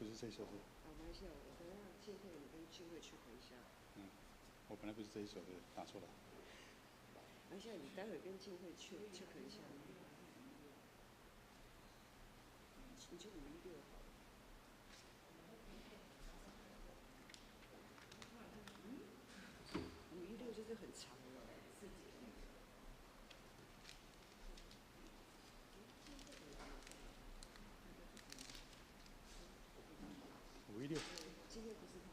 不是这一首的。马来西亚，我等下庆会你跟庆会去回一下。我本来不是这一首的，打错了。马来西亚，你待会跟庆会去check一下。你就516好了。516就是很长的。516。今天不是他。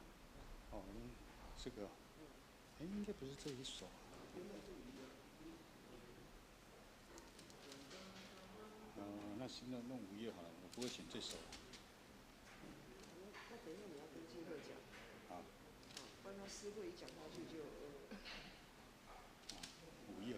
哦，这个，应该不是这一首。那行，那弄5月好了，我不会选这首。那等一下你要跟庆会讲。好。不然他诗会一讲下去就。5月。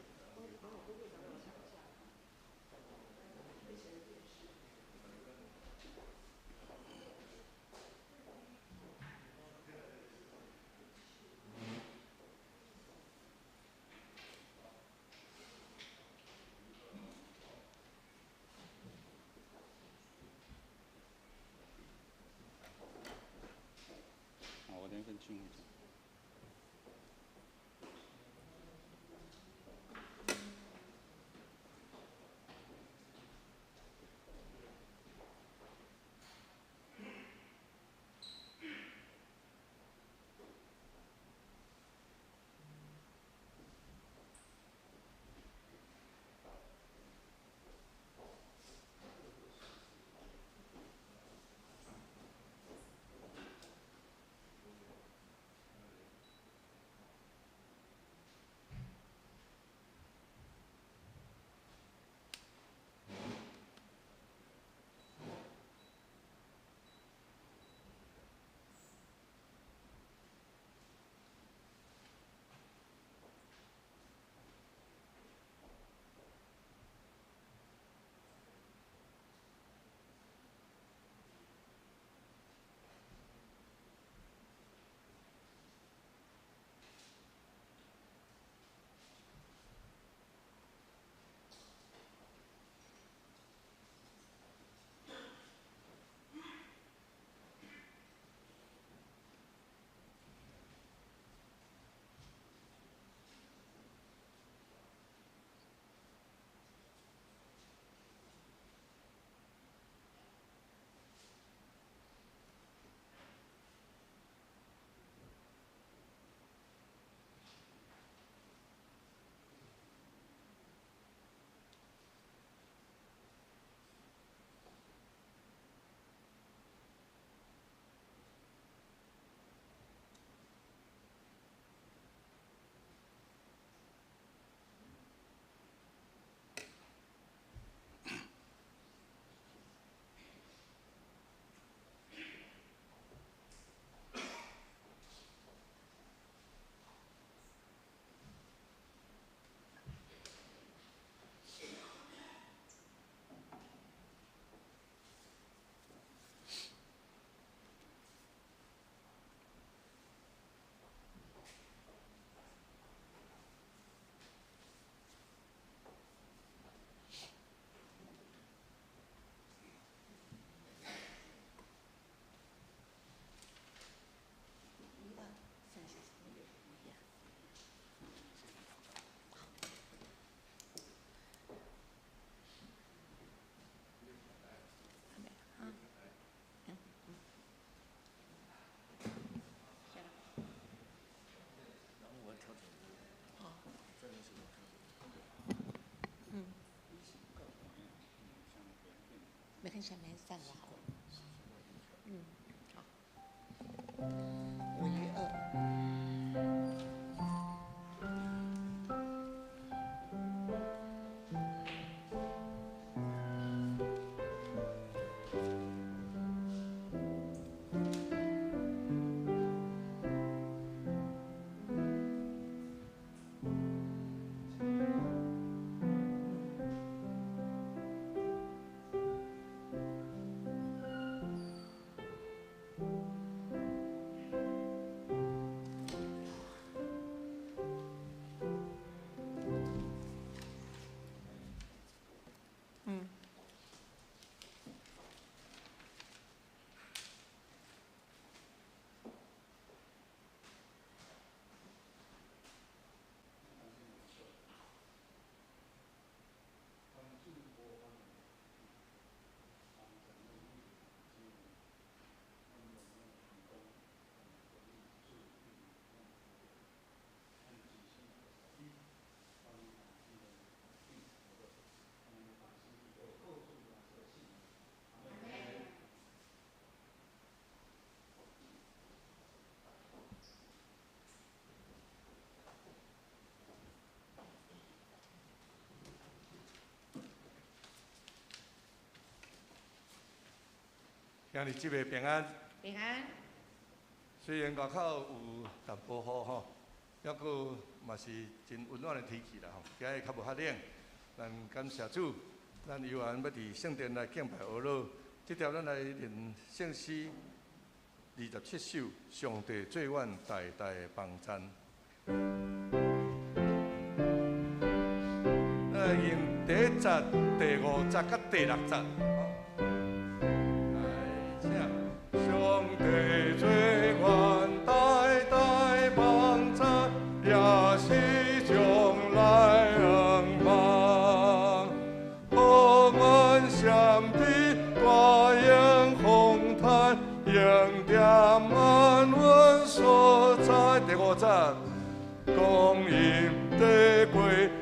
好，我等下跟庆会讲。没看下面散了好了。好。5月2。今日即个平安，平安。虽然外口有淡薄雨吼，抑阁嘛是真温暖的天气啦吼。今日较无遐冷，咱感谢主，咱犹原要伫圣殿来敬拜俄罗。即条咱来念圣诗27首，上帝做阮代代帮衬。用第1节、第5节甲第6节。上帝做阮代代帮衬，也是将来恩望。互阮闪避大洋风台，迎接万阮所在。第5节，光阴地过，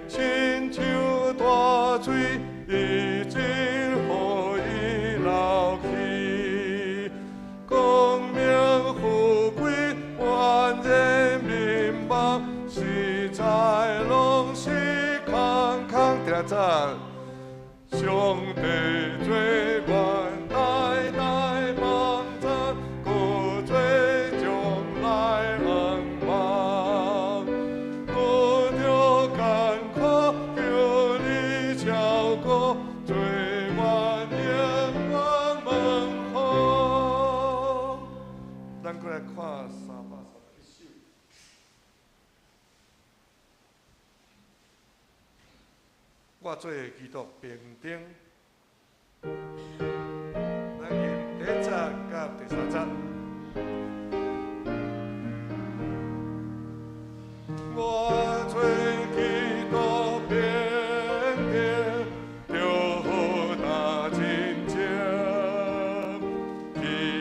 亲像大水，已经互伊流去。功名富贵，万人民望，实在拢是空空第6节。上帝做阮代代帮衬，故做将来恩望。拄着艰苦，叫你照顾，做阮永远问候。咱过来看331首。我做基督兵丁，咱念第1节甲第3节。我做基督兵丁，着好大真情，期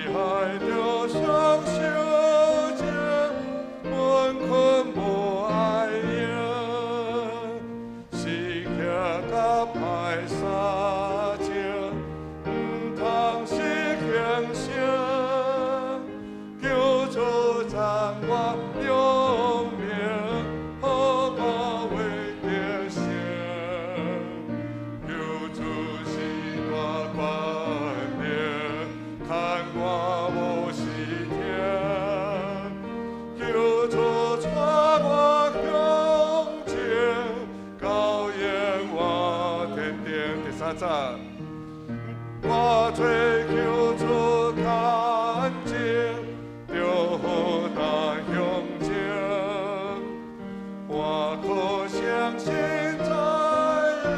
待着双手情，困困无爱应。是骑甲歹相情，唔通失形象，叫做赞我用命，好我为着成，求主是大冠冕，看我无时听，求主带我向前，到永远天顶。第3节。我追求主干净，着好大向前。我可相信在灵，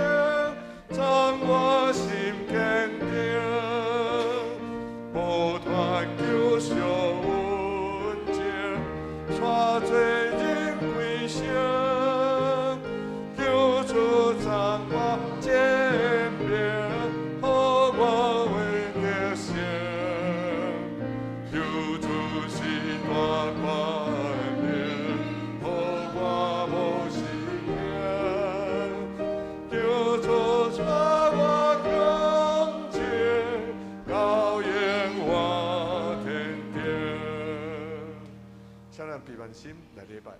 掌我心坚定。无团救赎稳健，带罪人归正，救主掌我肩膀。我为着成，求主是大冠冕，互我无时间，求主带我向前，到永远天顶。请咱闭眼心来礼拜。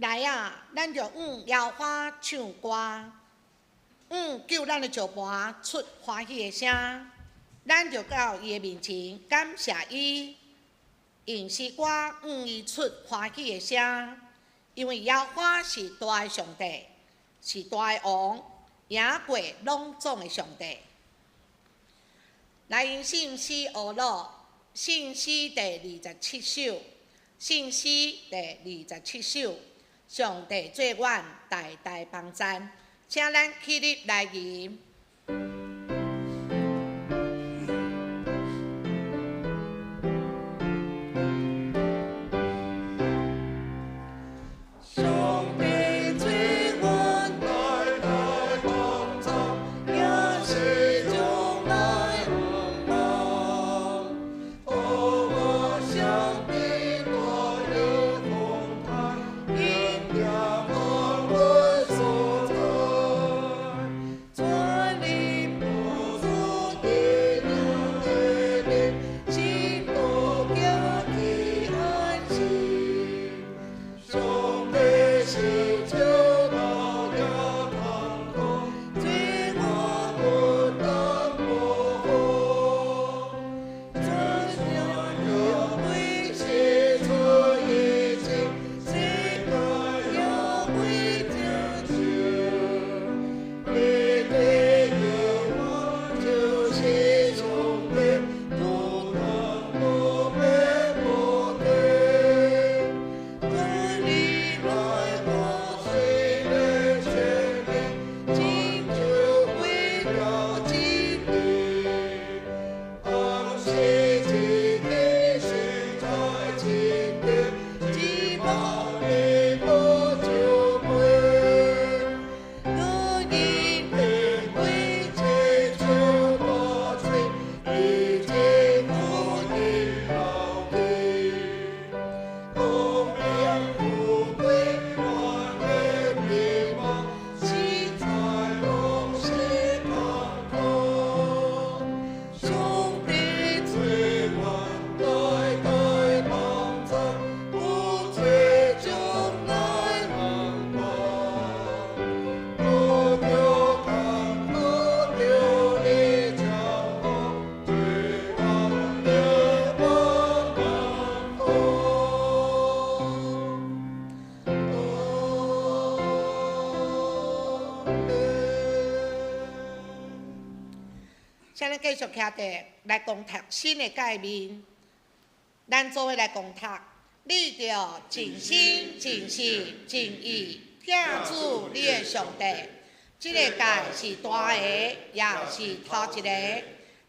来啊，咱就摇花唱歌，救咱的石盘出欢喜的声，咱就到伊的面前感谢伊，用诗歌伊出欢喜的声，因为摇花是大的上帝，是大的王，赢过拢总的上帝。来因信诗学录，信诗第27首，信诗第27首。上帝做阮代代帮赞，请咱起立来吟。请咱继续徛地来共读新的诫命。咱做伙来共读，你着尽心、尽性、尽意听主你的上帝。这个诫是大个，也是头一个。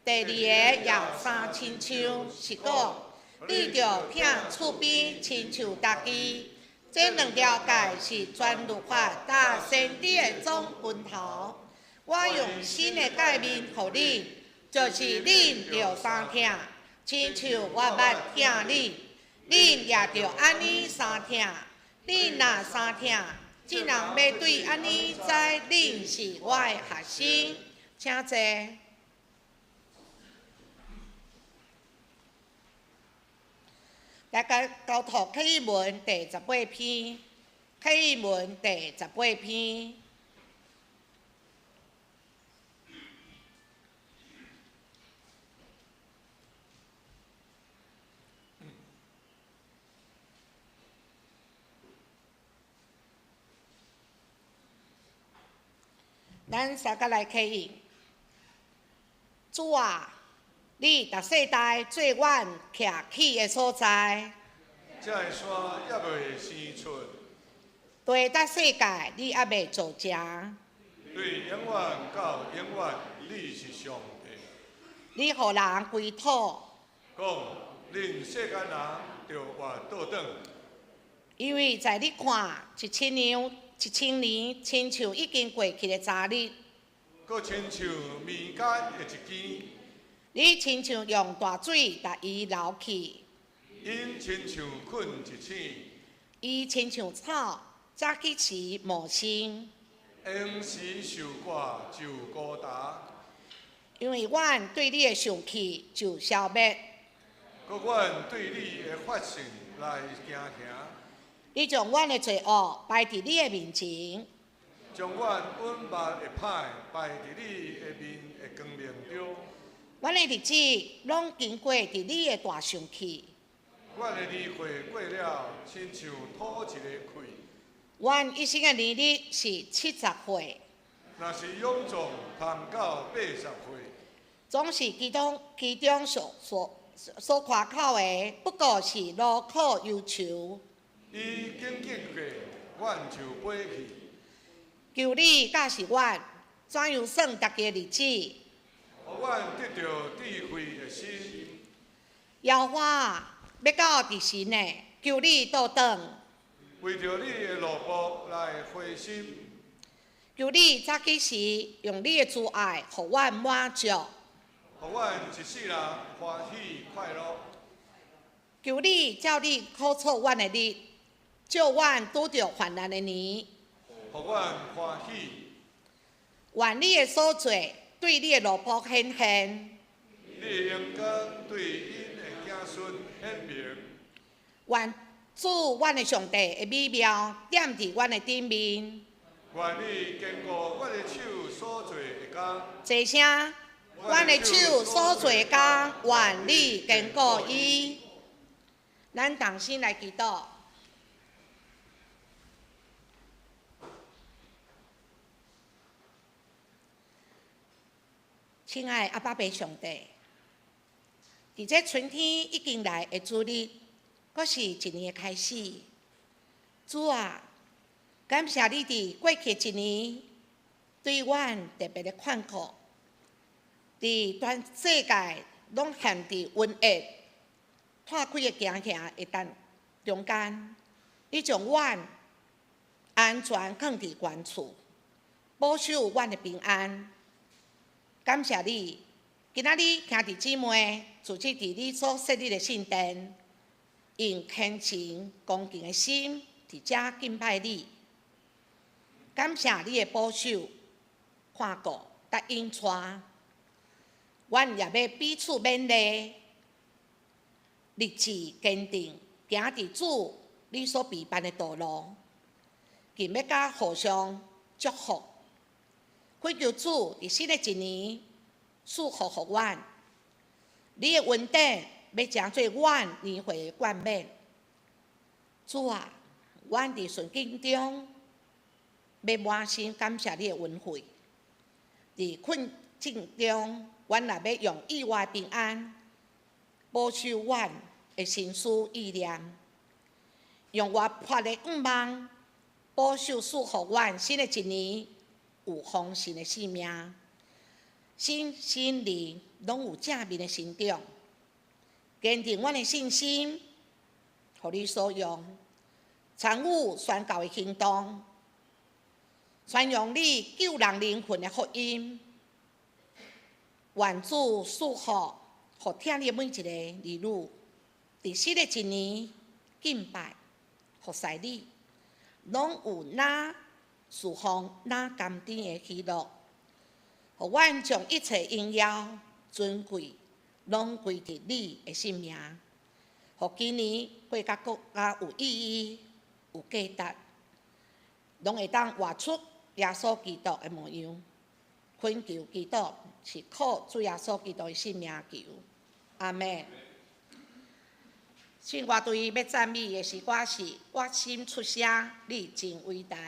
第二个也三亲像，是讲你着听厝边亲像家己。这两条诫是全律法甲先知的总分头。我用新的诫命予恁，就是恁着三听，亲像我捌听恁，恁也着安尼三听。恁若三听，怎人要对安尼知恁是我的学生？请坐。来交读启示文第18篇，启示文第18篇。咱三个来启应。主啊，你逐世代做阮徛起的所在。这个山也未生出，对逐世界你还未造成。对永远到永远，你是上帝。你互人归土，讲恁世间人着活倒转，因为在你看1000年，亲像已经过去的昨日。搁亲像暝间的一天，你亲像用大水把伊流去，因亲像困一醒，伊亲像草早起时无声。闲时受挂就孤单，因为阮对你的生气就消灭，搁阮对你的发现来惊吓。你将阮的罪恶摆伫你的面前，将阮稳目的歹摆伫你的面的光明中。阮的日子拢经过伫你的大上去，阮的年岁过了，亲像土一个开。阮一生的年日是70岁，若是勇壮，谈到80岁，总是其中所夸口的，不过是劳苦忧愁。伊经经过，阮就飞去。求你教示阮，怎样算大家的日子？互阮得到智慧的心。耶和华要到伫时呢，求你倒转，为着你的路步来灰心，求你早起时用你的慈爱，互阮满足。互阮一世人欢喜快乐。求你照你考测阮的日，照阮拄着患难的年，互阮欢喜。愿你的所做对你的路仆显现，你的阳光对因的子孙显明。愿主阮的上帝的美妙点伫阮的顶面。愿你坚固阮的手所做的工。这声，阮的手所做的工，愿你坚固伊。咱同心来祈祷。亲爱的阿爸爸上帝，伫这春天已经来的主日，阁是一年的开始。主啊，感谢你伫过去一年对阮特别的看顾，伫全世界拢陷伫瘟疫破开的行行的中间，你将阮安全放伫原厝，保守阮的平安。感谢你，今仔日兄弟姊妹组织伫你所设立的圣殿，用虔诚恭敬的心伫遮敬拜你。感谢你的保守、看顾、甲引带，阮也要彼此勉励，立志坚定，行伫主你所备办的道路，更要甲互相祝福。恳求主伫新的一年赐福互阮，你的恩典要成做阮年岁的冠冕。主啊，阮伫顺境中要满心感谢你的恩惠，伫困境中，阮也要用意外平安保守阮的心思意念，用活泼的愿望保守赐福阮新的一年有丰盛的生命，心灵拢有正面的成长，坚定阮的信心，互你所用，参与宣教的行动，宣扬你救人灵魂的福音。愿主赐福，互听你每一个儿女，伫新的一年敬拜、服侍你，拢有哪侍奉哪甘甜的喜乐。互阮将一切荣耀、尊贵，拢归伫你的性命。互今年过甲更加有意义、有价值，拢会当活出耶稣基督的模样。恳求基督是靠主耶稣基督的性命求，阿门。信乐队要赞美的诗歌是《我心出声》，你真伟大。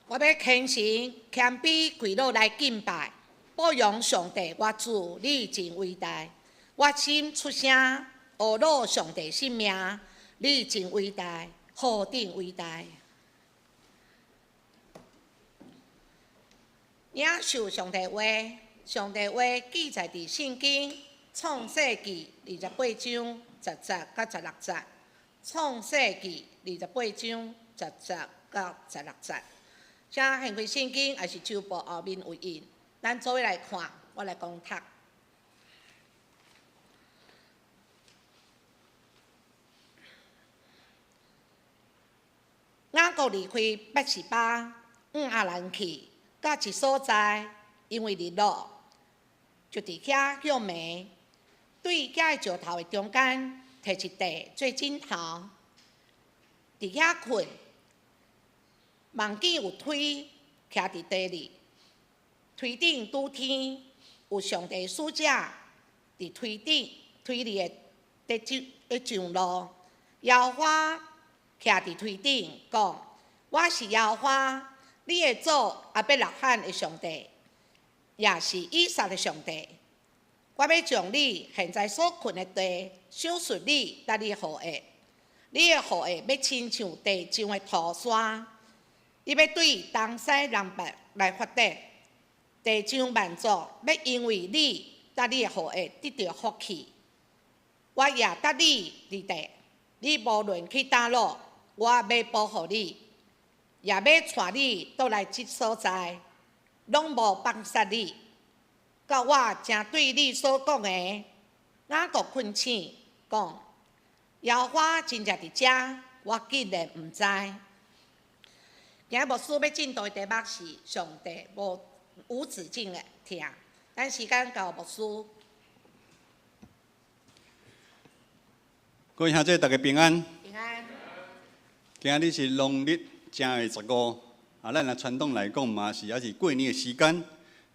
我要虔诚谦卑跪落来敬拜，保养上帝我主，你真伟大。我心出声，学罗上帝性命，你真伟大，何等伟大！领受上帝话，上帝话记载伫圣经创世纪28章10节到16节，创世纪28章10节到16节。请掀开圣经，也是手部后面有印，咱做伙来看，我来讲读。雅各离开拔示巴，往亚兰去，到一所在，因为日落，就伫遐向暝，对遐石头的中间，摕一块做枕头，伫遐困。望见有推徛伫地里，推顶拄天，有上帝使者伫推里的上路。耶和华徛伫推顶，讲：我是耶和华，你的祖阿伯拉罕的上帝，也是以撒的上帝。我要将你现在所困的地，赏赐你甲你的后裔。你的后裔要亲像地上的土山。伊要对东西南北来发展，地上万族要因为你甲你的后裔得到福气。我也答你伫地，你无论去倒落，我要保护你，也要带你倒来即所在，拢无放杀你。到我正对你所讲的，雅各困醒，讲：耶和华真正伫遮，我竟然毋知。今日牧师要进度的题目是上帝无止境的听，咱时间交牧师。各位兄弟，大家平安。平安。今日是农历正月15，咱的传统来讲嘛是还是过年的时间，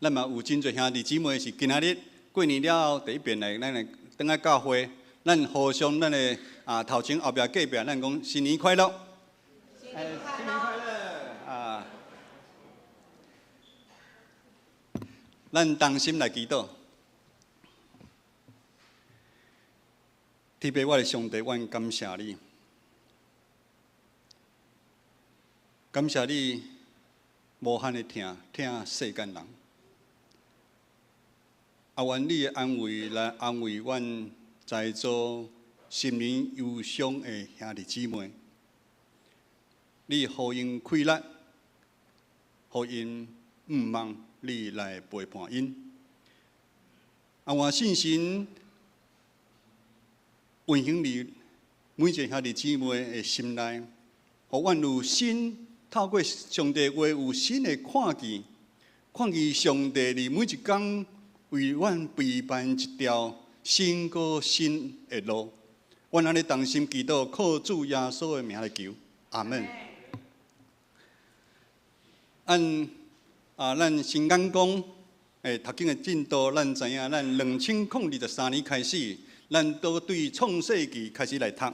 咱嘛有真侪兄弟姊妹是今仔日过年了后第一遍来，咱来倒来教会，咱互相咱的头前后壁隔壁，咱讲新年快乐。新年快乐！咱同心来祈祷。天父，我的上帝，阮感谢你，感谢你无限的听世间人，愿你的安慰来安慰阮在座心灵忧伤的兄弟姊妹，你互因快乐，互因毋忘你来陪伴因。愿信心运行伫每一个兄弟姊妹的心内，互阮有新透过上帝话有新的看见，看见上帝伫每一天为阮陪伴一条新过新的路。阮安尼同心祈祷，靠主耶稣的名来求，阿门。咱先讲读经的进度，咱知影，咱2023年开始，咱都对创世纪开始来读。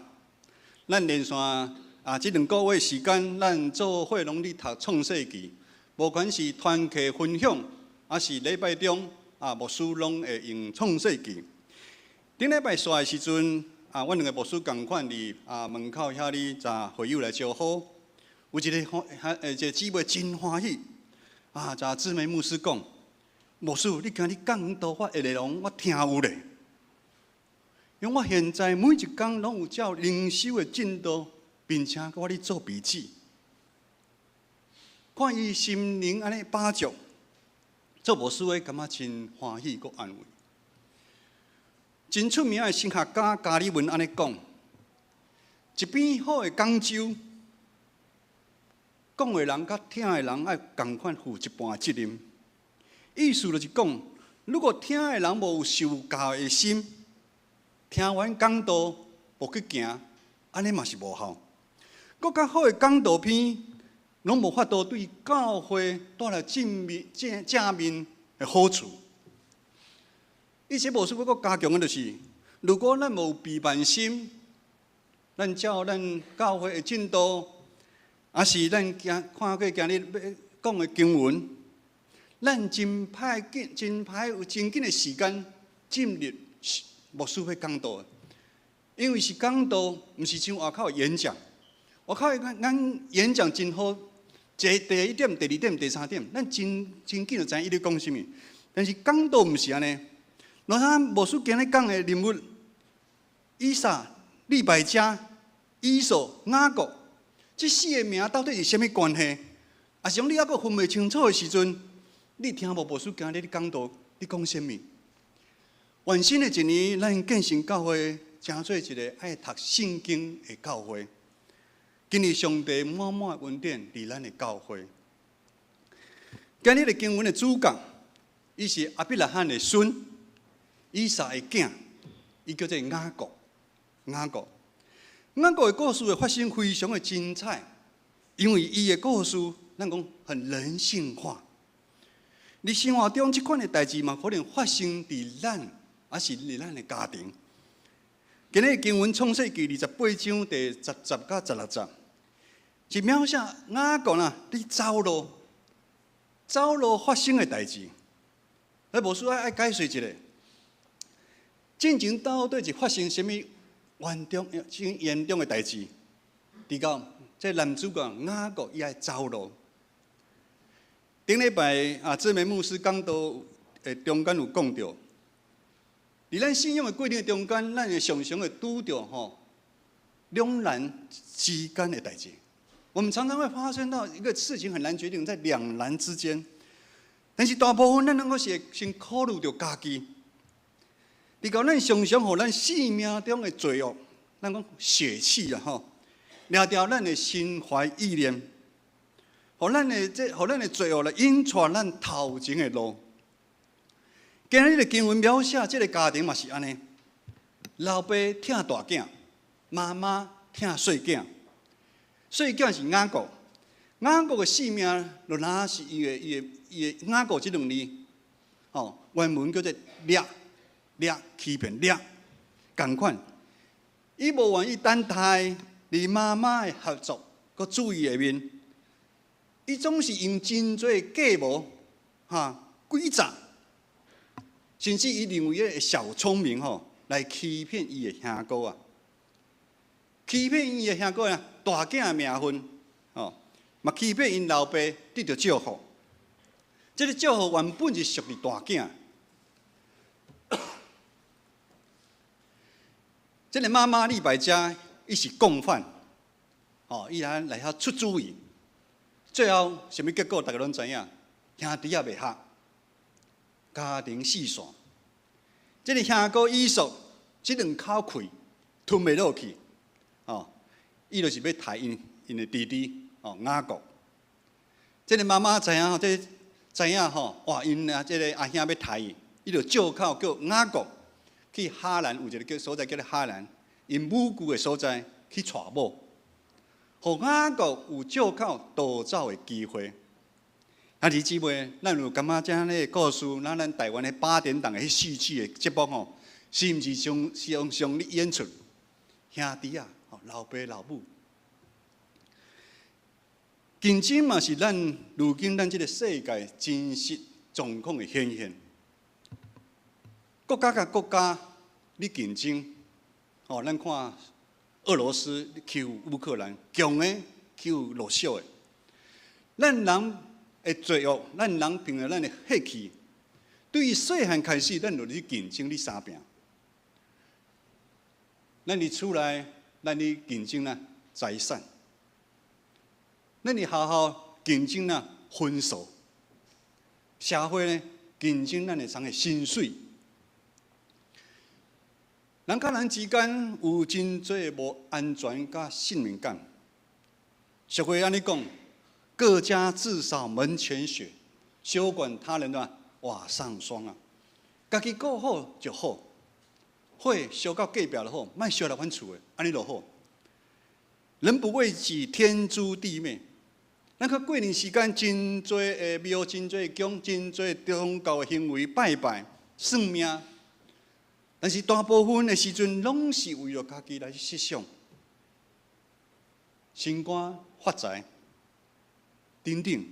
咱连续这2个月时间，咱做伙拢咧读创世纪，无管是团契分享，还是礼拜中牧师拢会用创世纪。顶礼拜煞的时阵，阮2个牧师共款伫门口遐哩查会友来招呼，有一个姊妹真欢喜。查姊妹牧师讲，牧师，你今日讲道法的内容，我听有咧。因为我现在每一天拢有照灵修的进度，并且我咧做笔记，看伊心灵安尼饱足，做牧师的感觉真欢喜，佮安慰。真出名的神学家加里文安尼讲，一边好的讲究。讲的人甲听的人爱共款负一半责任，意思就是讲，如果听的人无有受教的心，听完讲道无去行，安尼嘛是无效。搁较好的讲道片，拢无法度对教会带来正面的好处。伊这牧师要搁加强的就是，如果咱无陪伴心，咱照咱教会的进度。是咱看过今日讲的经文，咱真歹有真紧的时间进入牧师会讲道的，因为是讲道，毋是像外口演讲。外口咱演讲真好，第一点、第二点、第三点，咱真紧就知影伊咧讲啥物。但是讲道毋是安尼。若咱牧师今日讲的人物，以撒、利百加、以扫、雅各，这四个名到底是啥物关系？啊，是讲你还阁分袂清楚的时阵，你听无牧师今日讲道，你讲啥物？完新的一年，咱建成教会成做一个爱读圣经的教会。今日上帝满满的恩典伫咱的教会。今日的经文的主角，伊是亚伯拉罕的孙。以撒的囝，伊叫做雅各。雅各的故事的发生非常的精彩，因为伊的故事，咱讲很人性化。你生活中这款的代志嘛，可能发生伫咱，也是伫咱的家庭。今日经文创世纪28章第10到16节，是描写雅各呐，伫走路发生的代志。咱无需要爱解说一下。进前到底是发生什么严重的代志？直到这男主角雅各伊爱走路。顶礼拜姊妹牧师讲到中间有讲到，伫咱信仰的过程中间，咱会常常会拄到两难之间的代志。我们常常会发生到一个事情很难决定，在两难之间。但是大部分咱能够是先考虑到家己。伫到咱常常互咱生命中的罪恶，咱讲血气掠掉咱的心怀意念，互咱的罪恶来引带咱头前的路。今日的经文描写这个家庭嘛是安尼：老爸疼大囝，妈妈疼细囝。细囝是雅各，雅各的性命就若是伊的雅各这两字，原文叫做欺骗同款。伊无愿意等待伫妈妈的合作，佮注意下面，伊总是用真多计谋、诡诈，甚至伊认为的小聪明来欺骗伊的兄哥啊，欺骗伊的兄哥啊，大囝的名分嘛欺骗因老爸得到祝福。这个祝福原本是属于大囝。这个妈妈利百加，伊是共犯，伊来遐出主意，最后什么结果？大家拢知影，兄弟也袂合，家庭四散。这个兄哥以扫，这两口气吞袂落去，伊就是要杀因的弟弟雅各。这个妈妈知影哇，因这个阿兄要杀伊，伊就借口叫雅各。去哈兰有一个所在叫做哈兰，因母舅的所在去娶某，互雅各有借口逃走的机会。兄弟姊妹，咱有感觉这样的故事，咱台湾的8点档的迄戏剧的节目是毋是常常演出兄弟啊、老爸老母？竞争嘛是如今咱这个世界真实状况的显现。国家甲国家咧竞争，咱看俄罗斯欺负乌克兰，强的欺负弱小的。咱人的罪恶，咱人凭着咱的血气，对于细汉开始，咱就咧竞争咧相拼。咱伫厝内，咱咧竞争财产；咱伫学校竞争分数；社会呢竞争咱的的薪水。人甲人之间有真多无安全甲信任感。社会安尼讲，各家自扫门前雪，休管他人瓦上霜啊。家己过好就好，火烧到隔壁就好，莫烧来阮厝的，安尼就好。人不为己，天诛地灭。咱看过年时间，真多庙，真多宫，真多宗教的行为拜拜算命。但是大部分的时阵，拢是为了家己来设想、升官发财等等。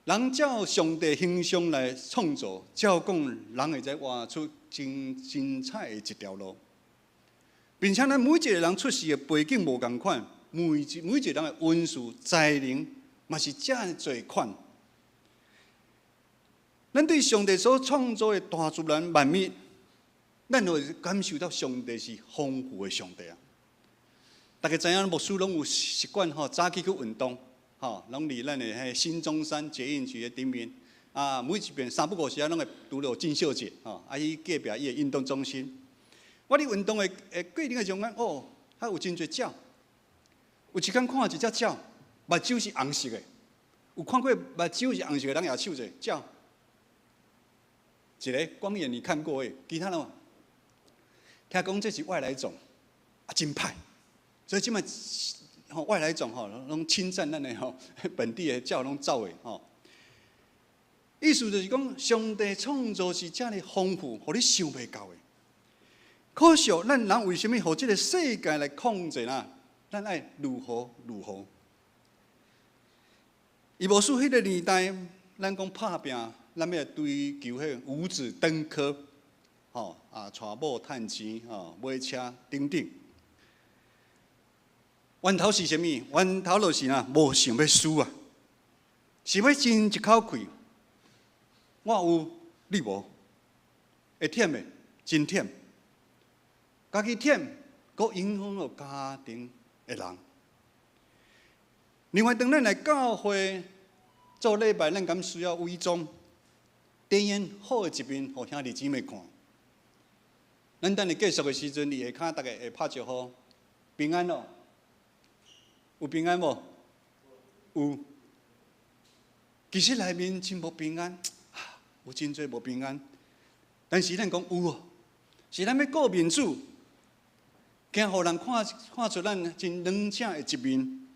人照上帝形象来创造，照讲人会使画出真精彩的一条路，并且咱每一个人出世的背景无同款，每一个人的运势才能嘛是这样侪款。咱对上帝所创造的大自然万物，咱会感受到上帝是丰富的上帝啊！大家知影牧师拢有习惯吼，早起去运动，吼，拢伫咱的迄新中山捷运局的顶面，啊，每一遍3不5时啊，拢会拄到进秀节，吼，啊，伊隔壁伊的运动中心。我伫运动的过程的中间，哦，还有真侪鸟，有一天看一只鸟，目睭是红色的，有看过目睭是红色的人举手者鸟。一个光眼你看过诶，其他人听讲这是外来种，啊真歹，所以即摆吼外来种吼拢侵占咱诶吼本地诶鸟拢走诶吼。意思就是讲，上帝创造是遮尔丰富，互你想袂到诶。可惜咱人为什么互即个世界来控制啦？咱爱如何如何？伊无说迄个年代，咱讲拍拼。咱要追求迄五子登科，吼啊，娶某趁钱，吼买车等等。源头是啥物？源头就是无想要输啊，是要争一口气。我有，你无，会忝的，真忝。家己忝，佫影响到家庭的人。另外，当咱来教会做礼拜，咱敢需要伪装。展现好的一面，互兄弟姊妹看。咱等下结束的时阵，你下骹大家会拍招呼，平安咯？有平安无？有。其实内面真无平安，有真侪无平安。但是咱讲有哦，是咱要顾面子，惊互人看出咱真冷静的一面，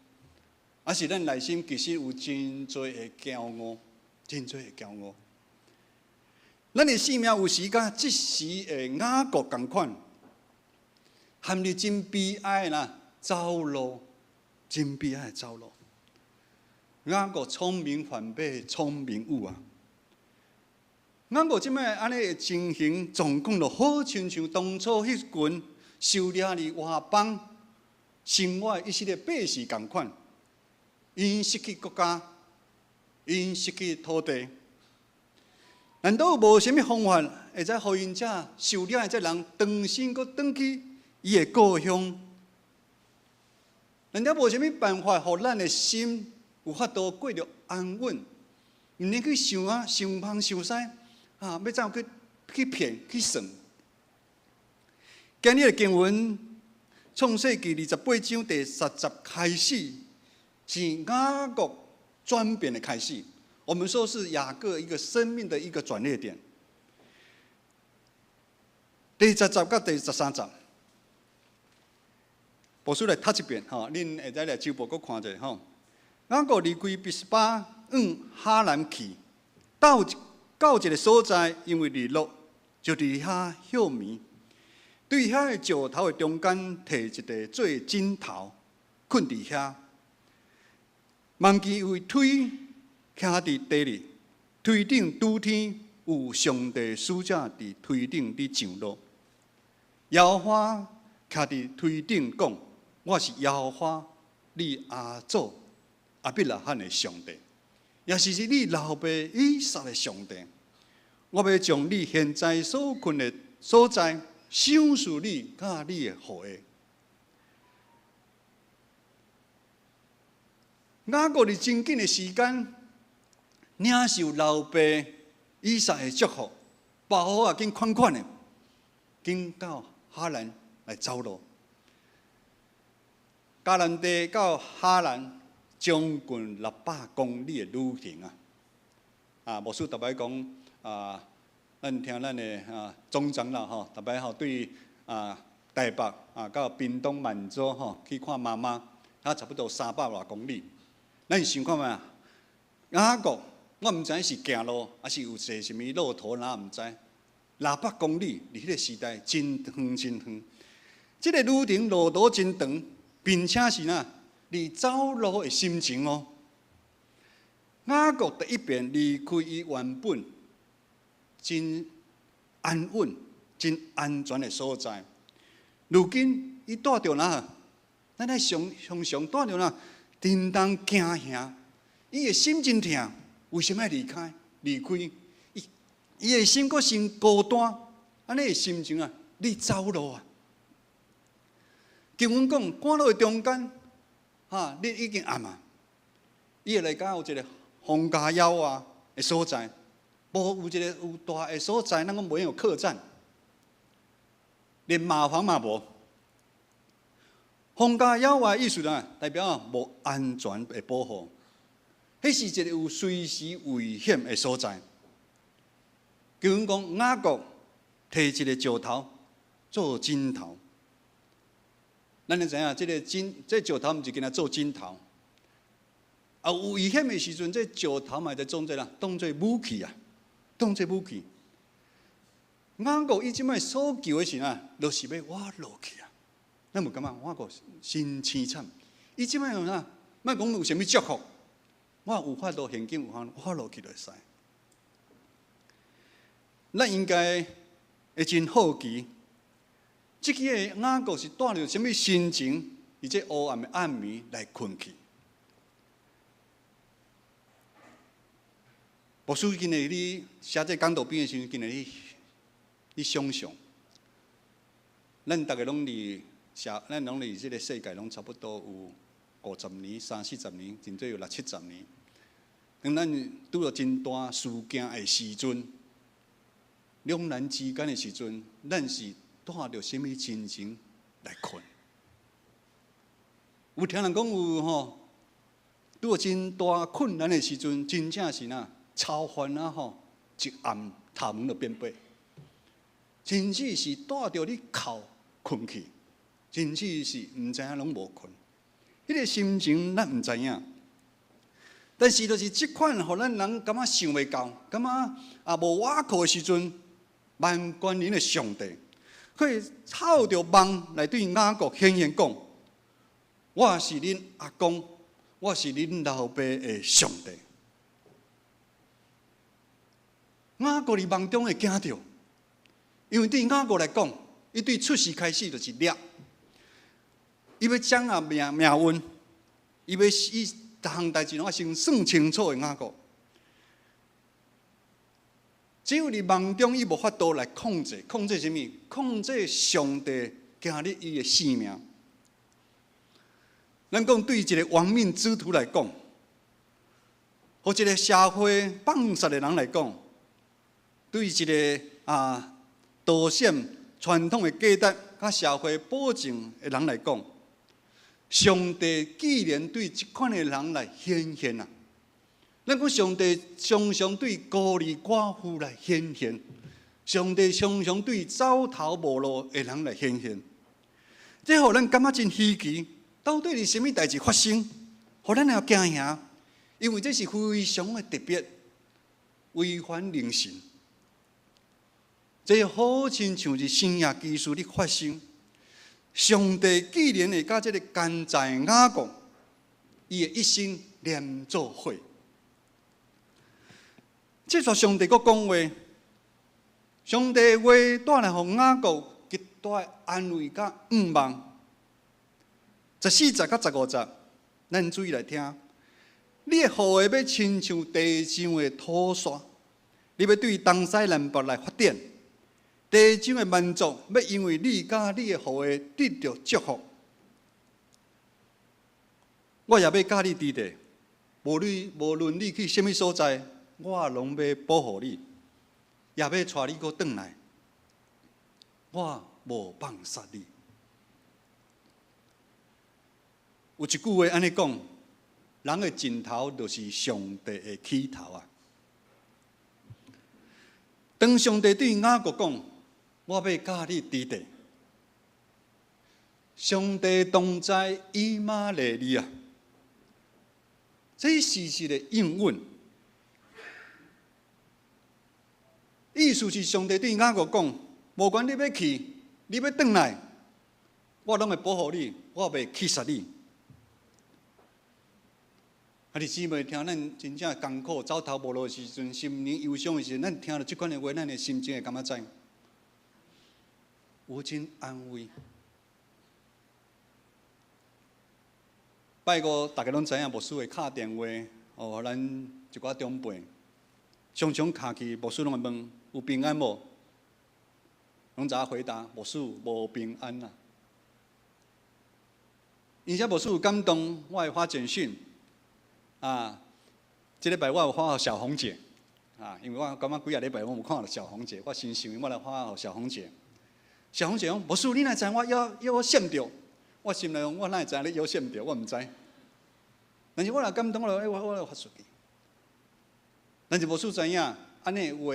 还是咱内心其实有真侪的骄傲，真侪的骄傲。咱的性命有时甲即时的雅各同款，含你真悲哀啦，走路，真悲哀的走路。雅各聪明反被聪明误啊！雅各即摆安尼的情形，总讲就好亲像当初迄群受掠伫外邦生活以色列百姓同款，因失去国家，因失去土地。难道无啥物方法会使互因遮受掠的这人重新搁转去伊的故乡？难道无啥物办法，互咱的心有法度过着安稳？毋免去想东想西要怎样去骗去算？今日的经文创世纪28章第30开始，是雅各转变的开始。我们说是雅各一个生命的一个转捩点。第10集到第13集，牧师来读一遍吼，恁会使来周报阁看者吼。雅各离开毕斯巴往哈兰去，到一个所在，因为日落，就伫遐休眠。对遐的石头的中间，摕一个做枕头，困伫遐。望见有腿。徛伫地里，推顶拄天有上帝使者伫推顶伫上落。耶和华徛伫推顶讲：“我是耶和华，你阿祖阿伯拉罕的上帝，也是你老爸以撒的上帝。我要将你现在所困的所在，赏赐你甲你的后裔。”雅各伫真紧的时间。领受老爸以撒的祝福，包好啊，紧款款的，紧到哈兰来走路。迦南地到哈兰将近600公里的旅程啊！牧师逐摆讲咱听咱的总长老吼，逐摆吼对台北到屏东满洲吼去看妈妈，差不多300多公里。咱想看觅雅各。我毋知是行路，还是有坐什么骆驼，哪毋知。600公里，伫迄个时代真远真远。这个旅程路途真长，并且是你走路的心情哦。雅各第一遍离开伊原本真安稳、真安全的所在，如今伊带着哪？咱来常带着哪？叮当惊吓，伊的心真痛，为什么要离开？伊的心阁真孤单，安尼的心情啊，你走路啊。经文讲，赶到中间，日已经暗啊，伊会来甲有一个风家腰啊的所在，无有一个有大的所在，咱讲没有客栈，连马房嘛无。风家腰啊，意思啊，代表无安全的保护，迄是一个有随时危险的所在。经文讲，雅各摕一个石头做枕头。咱就知影，这石头毋是今仔做枕头，有危险的时阵，这石头嘛就当做武器啊，当做武器。雅各伊即摆所求的是就是要活落去啊。咱有感觉雅各真凄惨，伊即摆有莫讲有啥物祝福，我有法度现金有活落去就会使。咱应该会真好奇。即个雅各是带着什么心情，以这黑暗的暗暝来困去？牧师今日你写这讲道篇的时候，今日你想象，咱大家拢伫咱拢伫这个世界，拢差不多有50年、30-40年，甚至有60-70年。当咱拄到真大事件的时阵，两难之间的时阵，咱是带着什么心情来困？有听人讲有拄到真大困难的时阵，真正是超凡一暗头毛就变白，甚至是带着你哭困去，甚至是毋知影拢无困，迄个心情咱毋知影。但是就是即款，互咱人感觉想袂到，感觉无瓦靠的时阵，万关人的上帝，可以透着梦来对雅各显现讲：我是恁阿公，我是恁老爸的上帝。雅各伫梦中会惊着，因为对雅各来讲，伊对出世开始就是掠，伊要掌握命运，伊要伊逐项代志拢要先算清楚的雅各。只有伫梦中，伊无法度来控制什么？控制上帝今日伊的性命。咱讲对一个亡命之徒来讲，或一个社会放杀的人来讲，对一个道险传统的价值甲社会保证的人来讲，上帝既然对这款的人来显现啊，咱讲上帝常常对孤儿寡妇来显现，上帝常常对走投无路的人来显现，这互咱感觉真稀奇。到底是什么代志发生，互咱要惊吓？因为这是非常的特别，违反人性。这好亲像是生涯技术的发生。上帝既然会甲这个奸诈雅各，伊的一生连做伙。接着上帝阁讲话，上帝的话带来互雅各极大的安慰甲盼望。14节甲15节，咱注意来听。你的后裔要亲像地上的土沙，你要对东西南北来发展。地上的民族要因为你甲你的后裔得到祝福。我也要甲你伫地，无论你去什么所在，我拢要保护你，也要带你搁转来。我无放杀你。有一句话安尼讲，人的尽头就是上帝的起头啊。当上帝对雅各讲，我要甲你伫地，上帝同在以马内利啊，这是一个应允。意思是上帝对雅各讲，无管你要去，你要转来，我拢会保护你，我袂去杀你。弟姊妹，听咱真正艰苦、走投无路的时阵，心灵忧伤的时阵，咱听到即款的话，咱的心情会感觉怎？有真安慰。拜五，大家拢知影牧师会敲电话，哦，咱一寡长辈，常常敲去，牧师拢会问有平安无？拢知影回答，牧师无平安啦。而且牧师有感动，我会发简讯，这礼拜我有发给小红姐，因为我感觉几啊礼拜我有看到小红姐，我心想我来发给小红姐。小红姐讲，牧师你哪知我我闪着？我心内讲，我哪会知你摇闪着？我毋知。但是我若感动，我发出去。但是牧师知影，安尼的话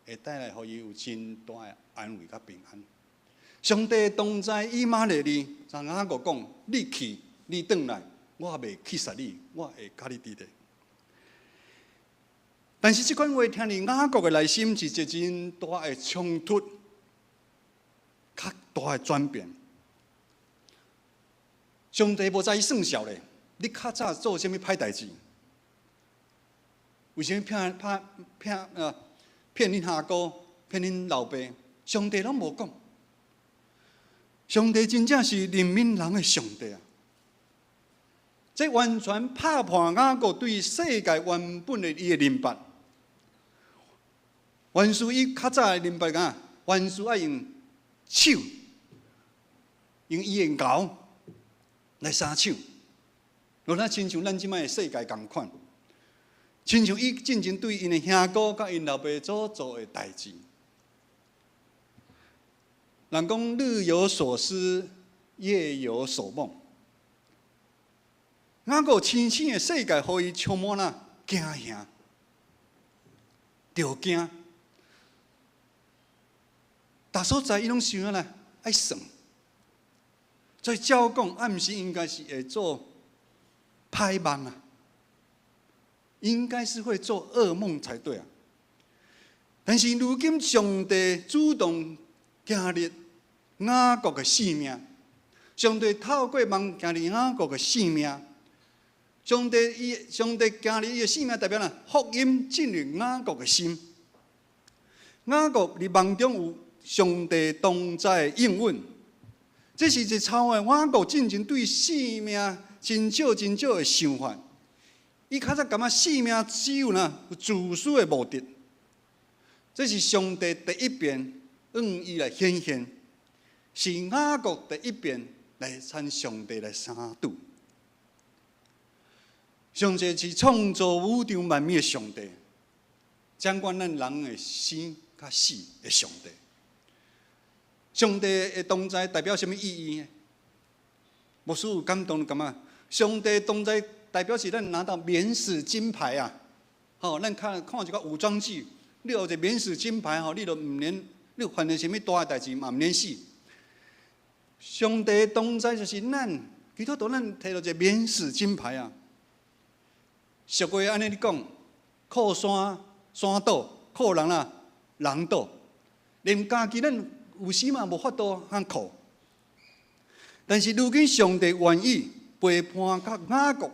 会带来互伊有真大的安慰甲平安。上帝同在以马内利，像雅各讲，你去，你转来，我袂气杀你，我会甲你伫咧。但是这款话听伫雅各的内心是一个真大的冲突，较大的转变。上帝无在伊算数咧，你较早做啥物歹代志？为什么骗恁下哥、骗恁老爸？上帝拢无讲。上帝真正是怜悯人的上帝啊！这完全拍破雅各对世界原本的伊的明白。原始伊较早的明白啊，原始爱用手，用伊的咬来杀手，落那亲像咱即摆的世界共款，亲像伊进前对因的兄哥甲因老爸所做的代志。人讲日有所思，夜有所梦。雅各亲生的世界，互伊充满了惊吓、着惊。大所在伊拢想啊啦，爱算。所以照讲，暗时应该是会做歹梦啊，应该是会做噩梦才对啊。但是如今上帝主动加入雅各的性命，上帝透过梦加入雅各的性命，上帝加入伊的性命，代表了福音进入雅各的心。雅各伫梦中有上帝同在的应允，这是一个超越雅各进前对生命真少的想法。伊较早感觉生命只有有自私的目的，这是上帝第一遍伊来显现。是雅各第一遍来参上帝来相拄。上帝是创造宇宙万物的上帝，掌管咱人的生甲死的上帝。上帝的同在代表什么意义呢？牧师有感动，感觉上帝同在代表是咱拿到免死金牌啊！咱看一个武装剧，你有一个免死金牌你就唔免，你犯了什么大代志嘛唔免死。上帝同在就是咱，基督徒咱摕到一个免死金牌啊！俗话安尼咧讲，靠山山倒，靠人人倒，连家己咱有时嘛无法度通靠。但是如今上帝愿意陪伴甲雅各，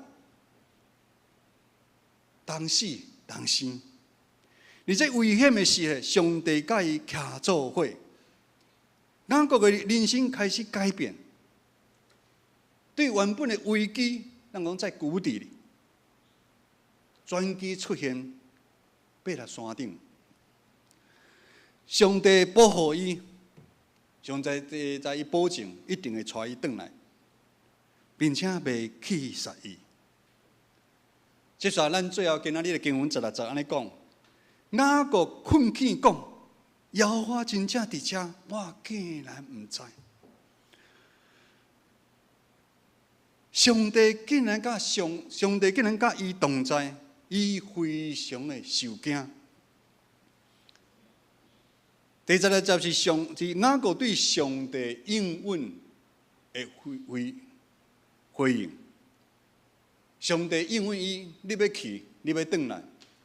当死当生。而这危险的是，上帝甲伊徛做伙。雅各的人生开始改变，对原本的危机，咱讲在谷底里，转机出现，爬到山顶。上帝保护伊，上帝在伊保证一定会带伊转来，并且袂气杀伊。接下来，咱最后今仔日的经文16节安尼讲，雅各困起讲。耶和华真正伫遮，我竟然唔知。上帝竟然甲伊同在，伊非常的受惊。第16节是雅各对上帝应允的回应。上帝应允伊，你要去，你要转来，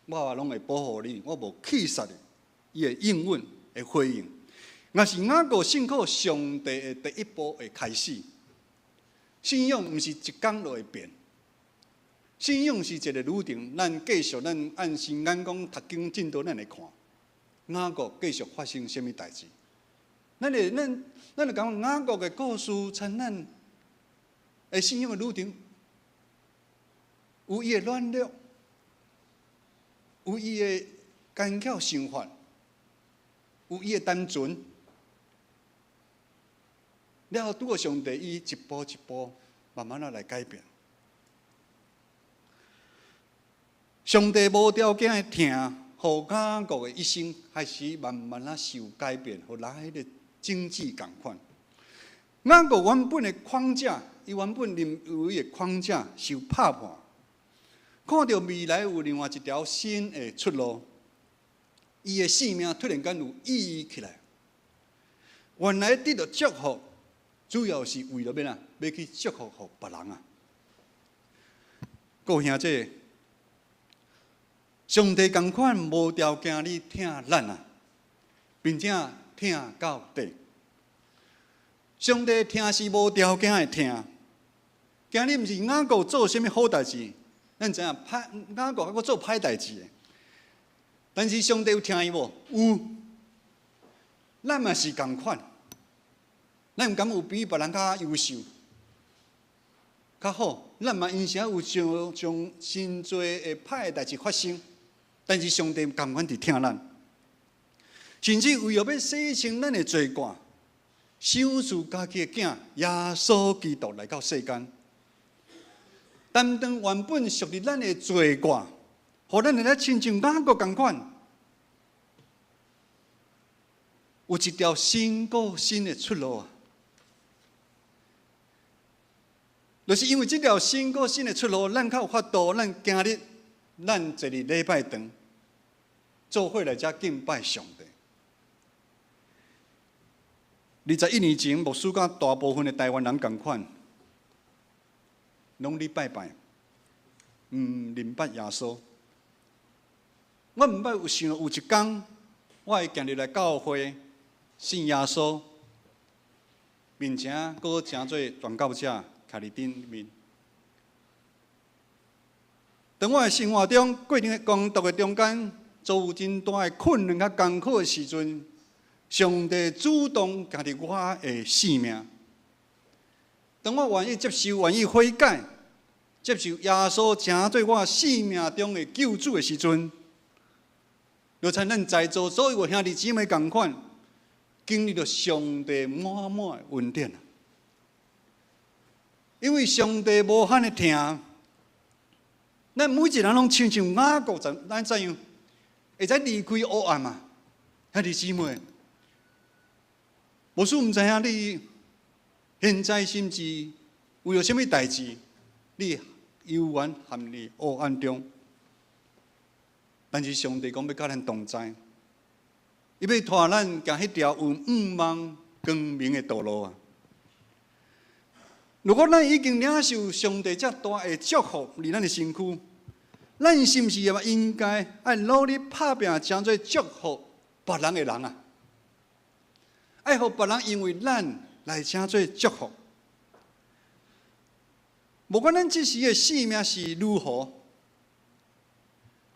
我拢会保护你，我无气杀你。伊的应允的回应，若是雅各信靠上帝的第一步的开始。信仰毋是一天就会变，信仰是一个旅程，咱继续咱按时眼光读经进度，咱来看雅各继续发生什么代志。咱就讲雅各的故事，参咱的信仰的旅程，有伊的软弱，有伊的干巧想法，有伊的单纯。然后拄到上帝，伊一步一步慢慢来改变。上帝无条件的疼，互雅各的一生开始慢慢受改变，互来迄个经济共款。雅各原本的框架，伊原本认为的框架受拍破，看到未来有另外一条新的出路，伊的生命突然间有意义起来。原来得到祝福，主要是为了要去祝福互别人啊。各位兄弟，上帝同款无条件地疼咱啊，并且疼到底。上帝疼是无条件的疼。今日毋是雅各做啥物好代志，咱知影雅各还佫做歹代志的。但是上帝有疼伊无？有。咱嘛是同款。咱毋敢有比别人较优秀、较好，咱嘛因啥有像真多的歹的代志发生，但是上帝同款伫疼咱，甚至为了要洗清咱的罪过，赏赐家己的囝耶稣基督来到世间，担当原本属于咱的罪过，互咱会来亲像雅各同款，有一条新的出路啊！就是因为这条新的出路，咱较有法度，咱今日咱坐伫礼拜堂，做伙来遮敬拜上帝。21年前，牧师甲大部分的台湾人同款，拢咧拜拜，毋认捌耶稣。我毋捌有想有一天，我会行入来教会，信耶稣，并且佫诚做传教者。徛伫顶面。当我的生活中过程工作的中间，遭有真大的困难甲艰苦的时阵，上帝主动加入我的生命。当我愿意接受、愿意悔改，接受耶稣成做我生命中的救主的时阵，就像咱在座所有的兄弟姊妹同款，经历了上帝满满的恩典。因为上帝无限的疼，咱每一个人拢亲像雅各咱怎样，会使离开黑暗嘛？兄弟姊妹，牧师毋知影你现在甚至为了什么代志，你犹原陷入黑暗中。但是上帝讲要甲咱同在，伊要带咱行迄条有五芒光明的道路啊！如果咱已经领受上帝遮大的祝福伫咱的身躯，咱是毋是也应该爱努力打拼，诚做祝福别人的人啊？爱互别人因为咱来诚做祝福。无管咱即时的生命是如何，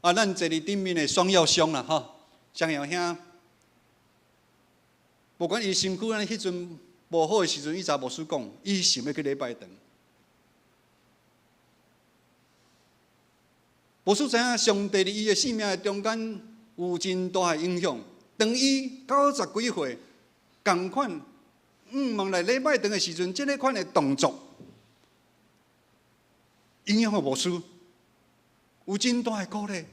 咱坐伫顶面的双耀兄啦，吼，张耀兄，无管伊身躯咱迄阵。无好的时阵，伊查牧师讲，伊想要去礼拜堂。牧师知影上帝伫伊的生命的中间有真大的影响。当伊90几岁，同款望来礼拜堂的时阵，这个款的动作影响了牧师，有真大的鼓励。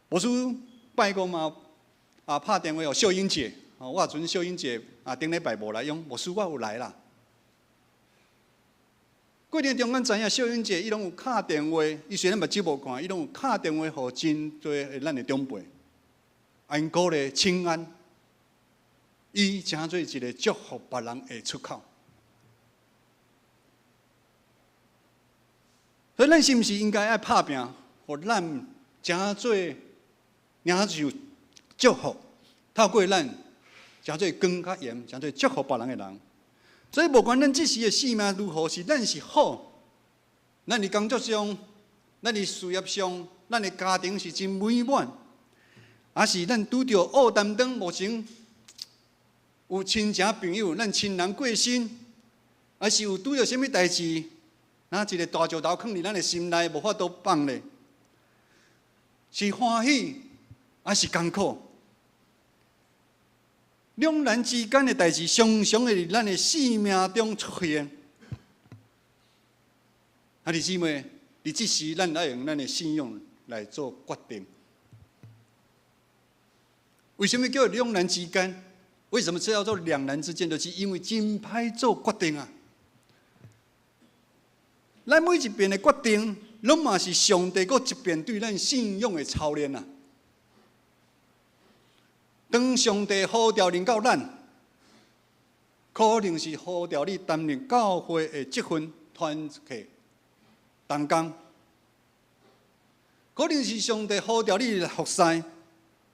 牧师拜过嘛，拍电话给秀英姐。我阵秀英姐顶礼拜无来用，牧师我有来啦。过程中，咱知影秀英姐伊拢有敲电话，伊虽然目睭无看，伊拢有敲电话互真多咱的长辈，因鼓励请安，伊诚做一个祝福别人的出口。所以，咱是毋是应该爱拍拼，互咱诚做领受祝福，透过咱。诚做光较盐，诚做祝福别人的人。所以，无管咱即时的生命如何，是咱是好，咱伫工作上，咱伫事业上，咱的家庭是真美满，还是咱拄着黑担当，目前有亲情朋友，咱亲人过身，还是有拄着什么代志，那一个大石头放伫咱的心内，无法度放咧，是欢喜还是艰苦？两难之间的代志，常常会伫咱的生命中出现。啊，弟姊妹，伫即时，咱要用咱的信用来做决定。为什么叫两难之间？为什么这叫做两难之间？就是因为真歹做决定啊！咱每一遍的决定，拢嘛是上帝搁一遍对咱信用的操练啊！当上帝呼召领到咱，可能是呼召你担任教会的职分团客同工，可能是上帝呼召你来服侍，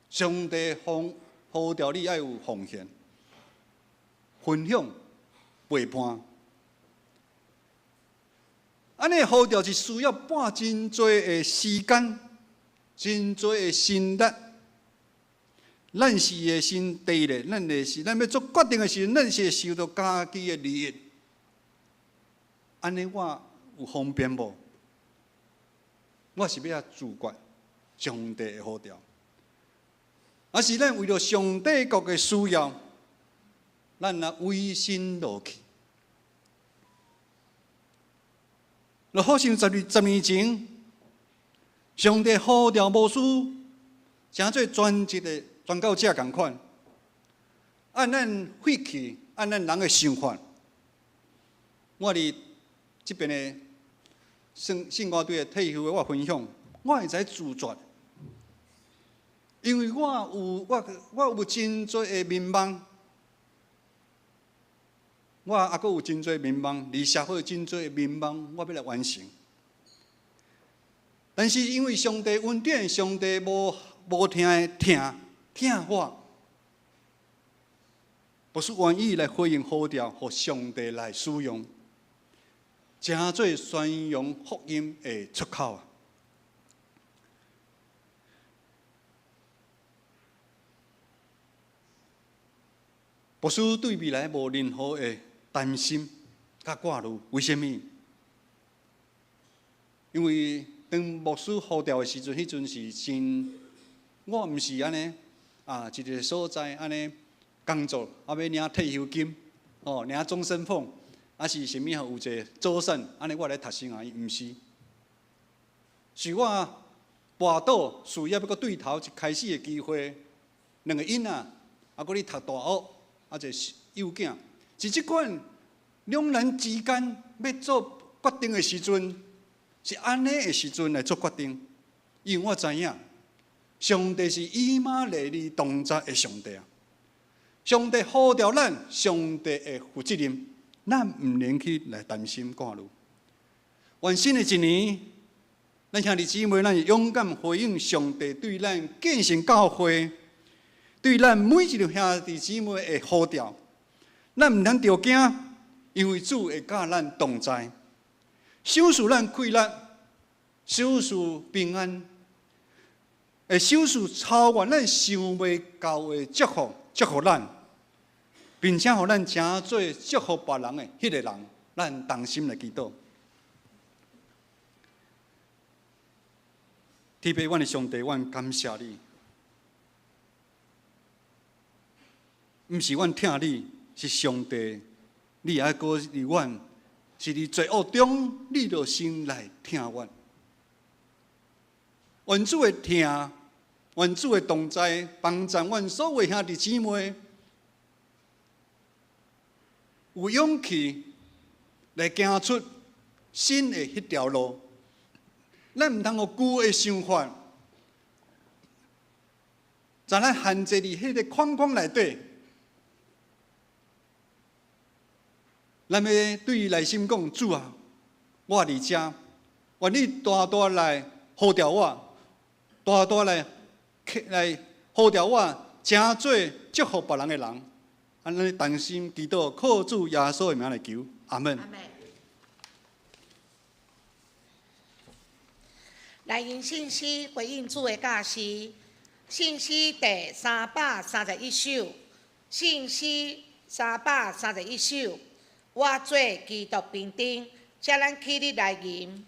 上帝呼召你要有奉献、分享、陪伴。安尼呼召是需要半真多的时间、真多的心力。咱是会先第咧，咱要做决定的时候，咱是会受到家己的利益。安尼我有方便无？我是要自觉上帝的呼召，还是咱为了上帝国的需要，咱啊违心落去？就好像10年前，上帝呼召牧师，诚做专职的宣教者同款，按咱废去，按咱人的想法，我伫这边的圣歌队的退休的我分享，我会使自觉，因为我有真多的民望，我还阁有真多民望，离社会有真多的民望，我要来完成。但是因为上帝恩典，上帝无听的听我，不是愿意来回应呼召，互上帝来使用，诚做宣扬福音的出口啊！牧师对未来无任何的担心甲挂虑，为什么？因为当牧师呼召的时阵，迄阵是真，我毋是安尼一个所在安尼工作，要领退休金，领终身俸，还是甚物有一个早产，安尼我来读圣而已，毋是。是我跋倒事业要搁对头一开始的机会，两个囡仔，啊，搁咧读大学，啊，一个幼囝，是即款两难之间要做决定的时阵，是安尼的时阵来做决定，因为我知影。上帝是以马内利同在的上帝啊！上帝呼召咱，上帝会负责任，咱毋免去来担心挂虑。愿新的一年，咱兄弟姊妹，咱勇敢回应上帝对咱建成教会，对咱每一个兄弟姊妹的呼召。咱毋通着惊，因为主会甲咱同在，守护咱快乐，守护平安。会守住超越咱想袂到的祝福，祝福咱，并且互咱诚做祝福别人的迄个人，咱同心来祈祷。天父，阮的上帝，阮感谢你，毋是阮疼你，是上帝，你爱鼓励阮，是伫罪恶中，你就先来疼阮。愿主的疼。愿主的同在帮助阮所有兄弟姊妹有勇气来行出新的迄条路。咱毋通有旧的想法，在咱限制伫迄个框框内底。咱要对内心讲：主啊，我伫遮，愿你大大来呼召我，大大来呼召我，诚做祝福别人的人。安尼同心祈祷，靠主耶稣的名来求，阿门。来因信息回应主的教示，信息第331首，信息331首，我做基督兵丁，请咱起立来吟。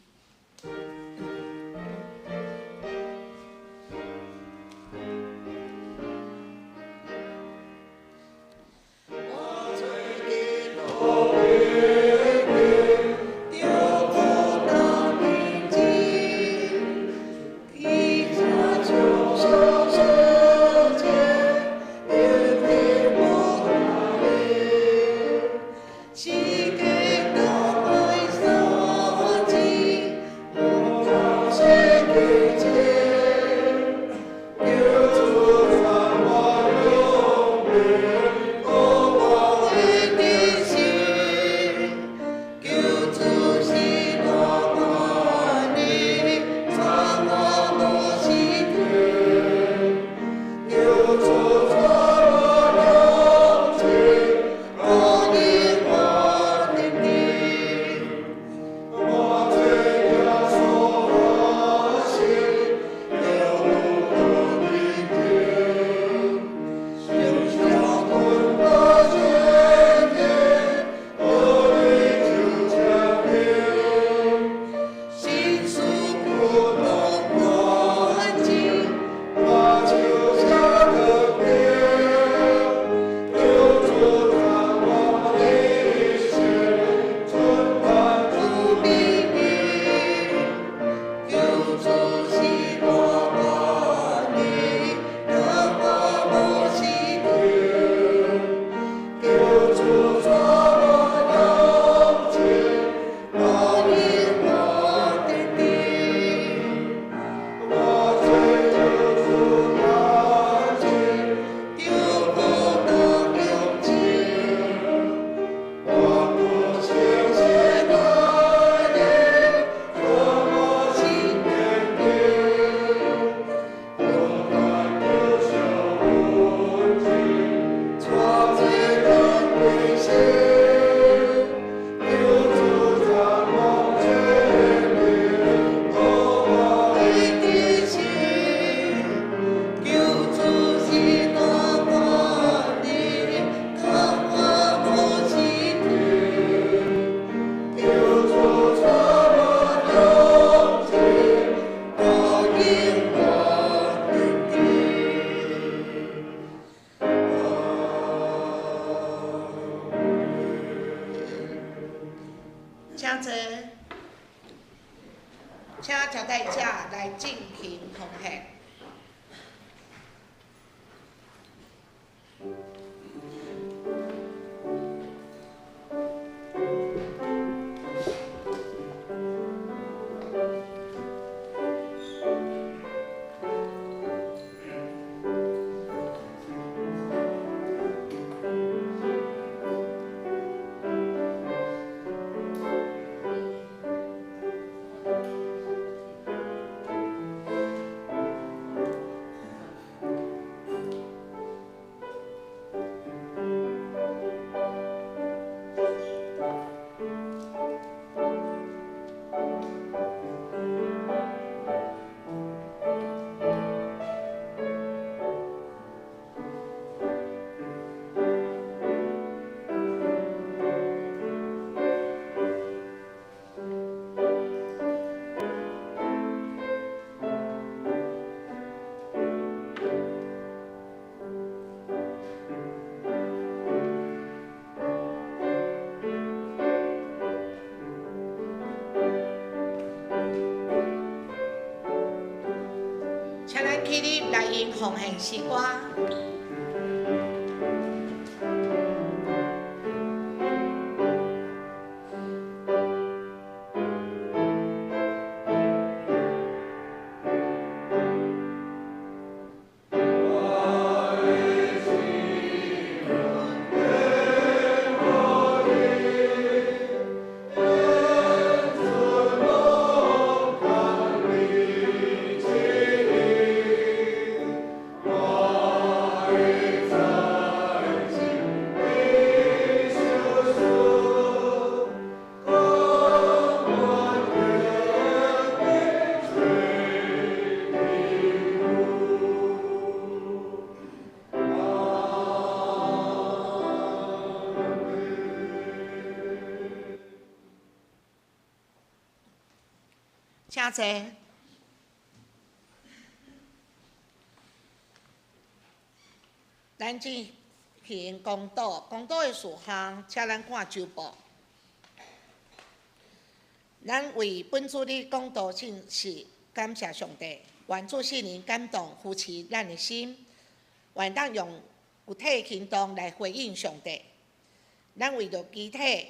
请招待者来进行奉献。请咱起立来吟奉献诗歌。我请坐。咱进行公道，公道的事项，请咱看周报。咱为本主日公道信息感谢上帝，愿主圣灵感动扶持咱的心，愿当用具体行动来回应上帝。咱为着基体、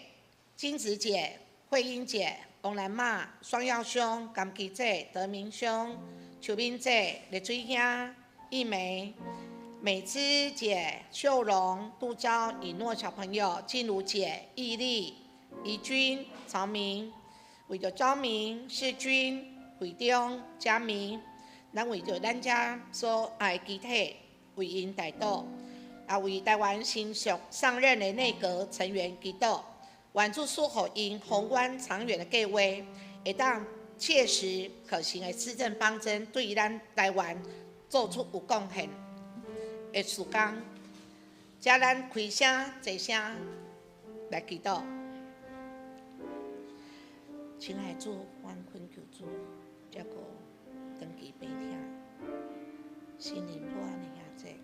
金子姐、慧英姐、王兰妈、双耀兄、甘基姐、德明兄、邱敏姐、丽水兄、一梅、美芝姐、秀荣、杜娇、以诺小朋友、静茹姐、毅力、怡君、曹明。为着昭明、世君、惠中、嘉明，咱为着咱家所爱的基体，为因代祷，也为台湾新上任的内阁成员祈祷，愿主赐予因宏观长远的计划，会当切实可行的施政方针，对咱台湾做出有贡献的事工。请咱开声、坐声来祈祷。亲爱主，愿恳求主，照顾长期病痛、心灵不安的兄弟，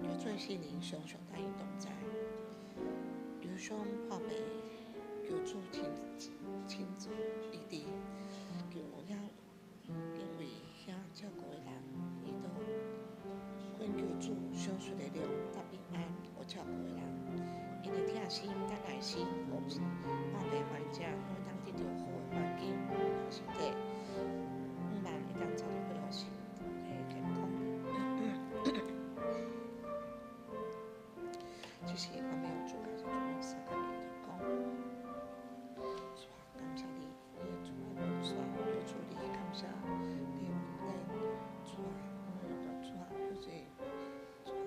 求做心灵常常带因同在。忧伤破病，求主亲自莅临，求了因为遐照顾的人，伊都恳求主相属的力量，搭平安，有照顾的人，因的疼心、搭爱心，破病患者，我当得到好。环境身体，万会当早日回到身体健康。这是我们要做的，是做三个月的工。感谢你，你的主啊，主啊，我的主你感谢你的恩典，主啊，我的主啊，就是主啊，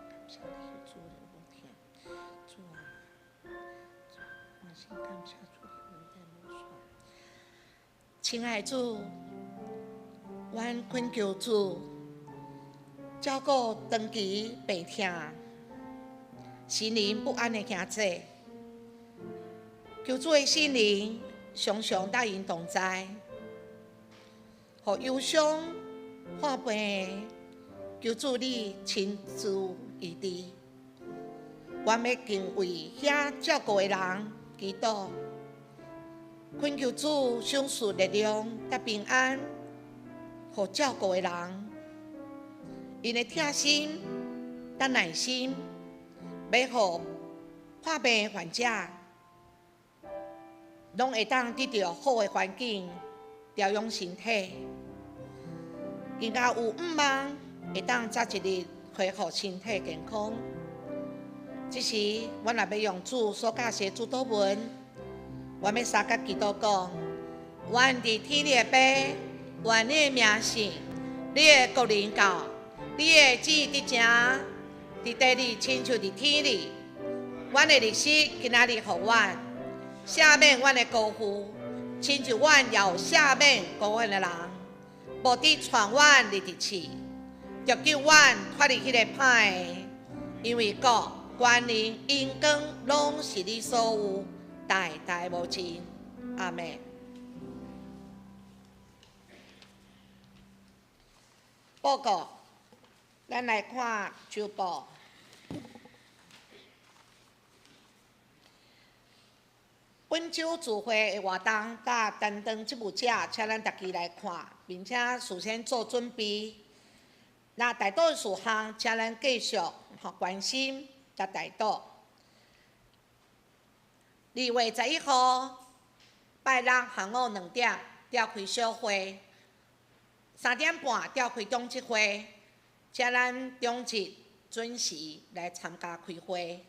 感谢你主的无天，主啊，我心感谢主。亲爱主，阮恳求主照顾长期病痛、心灵不安的兄弟，求主的圣灵常常带因同在，互忧伤、患病，求主你亲自莅临。阮要敬畏遐照顾的人祈祷。恳求主赏赐力量、甲平安，互照顾的人，因的疼心、甲耐心，要互患病的患者，拢会当得到好的环境，调养身体，更加有望会当早一日恢复身体健康。这时，阮也要用主所教示主祷文。我要三甲祈祷讲，愿伫天里的爸，愿你的名圣，你的国临到，你的旨意伫正，伫地里亲像伫天里。阮的日息今仔日互阮，赦免阮的辜负，亲像阮也有赦免辜负的人，无伫传阮入地市，就救阮脱离迄个歹的，因为国、权能、荣光，拢是你所有。代代无尽，阿们。报告，咱来看周报。本周聚会的活动甲担当职务者，请咱大家来看，并且事先做准备。那大多事项，请咱继续关心甲大多。2月11号，拜六下午2点召开小会，3点半召开中执会，请咱中执准时来参加开会。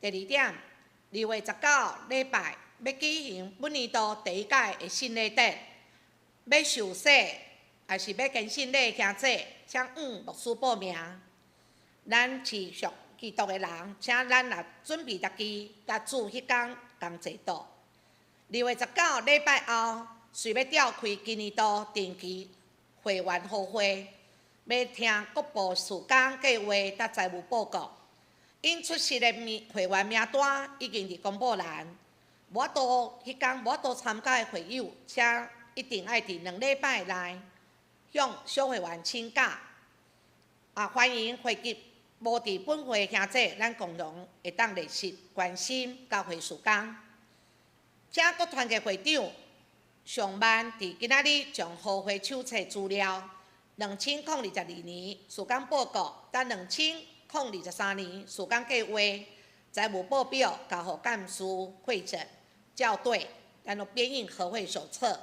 第2点，2月19礼拜要举行本年度第1届的信礼典，要受洗还是要跟信礼的兄弟，请牧师报名。咱持续基督的人，请咱来准备家己，甲主迄天同齐到。2月19礼拜后，随要召开今年度定期会员好会，要听各部事工计划甲财务报告。因出席的会员名单已经伫公布栏，无法度迄天无法度参加的会友，请一定爱伫2礼拜内向小会员请假。欢迎会籍无伫本会的兄弟，咱共同会当热心关心教会事工。请各团结会长上万伫今仔日将好会手册资料2022年事工报告，等2023年事工计划、财务报表交互干事会诊校对，咱都编印合会手册。